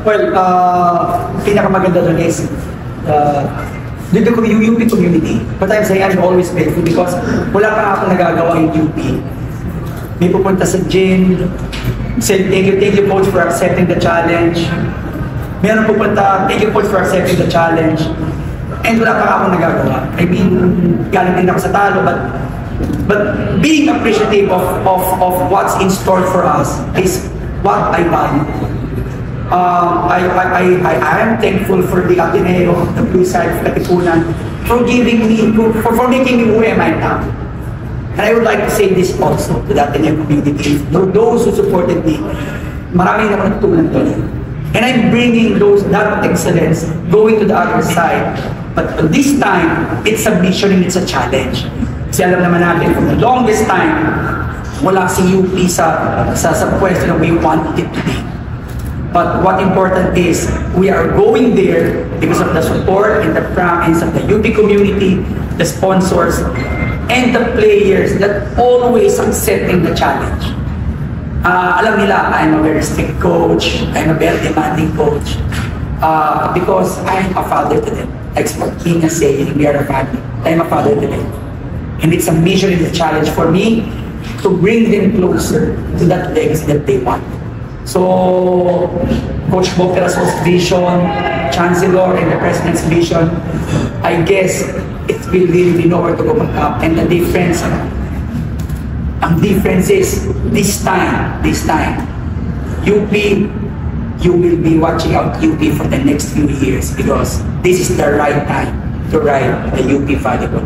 Well, pinakamaganda doon is dito ko yung UP community. But I'm saying I'm always grateful because wala pa akong nagagawa yung UP. May pupunta sa gym, say thank you coach for accepting the challenge. Meron pupunta, thank you coach for accepting the challenge. And wala pa akong nagagawa. I mean, galing din ako sa talo, but being appreciative of what's in store for us is what I value. I am thankful for the Ateneo, the Blue Side of Katipunan, for giving me, for making me who am I now. And I would like to say this also to the Ateneo community, to those who supported me. Marami na ako nagtulungan doon. And I'm bringing that excellence going to the other side. But this time, it's a mission and it's a challenge. Kasi alam naman natin, for the longest time, wala si UP sa pwesto na we want it to be. But what important is, we are going there because of the support and the practice of the UP community, the sponsors, and the players that always accepting the challenge. Alam nila, I'm a very strict coach, I'm a very demanding coach, because I'm a father to them. Like King is saying, we are a family. I'm a father to them. And it's a mission and a challenge for me to bring them closer to that legacy that they want. So, Coach Bob Peraso's vision, Chancellor and the President's vision, I guess it will really know where to go back up. And the difference, ang difference is this time, UP, you will be watching out UP for the next few years because this is the right time to ride the UP volleyball.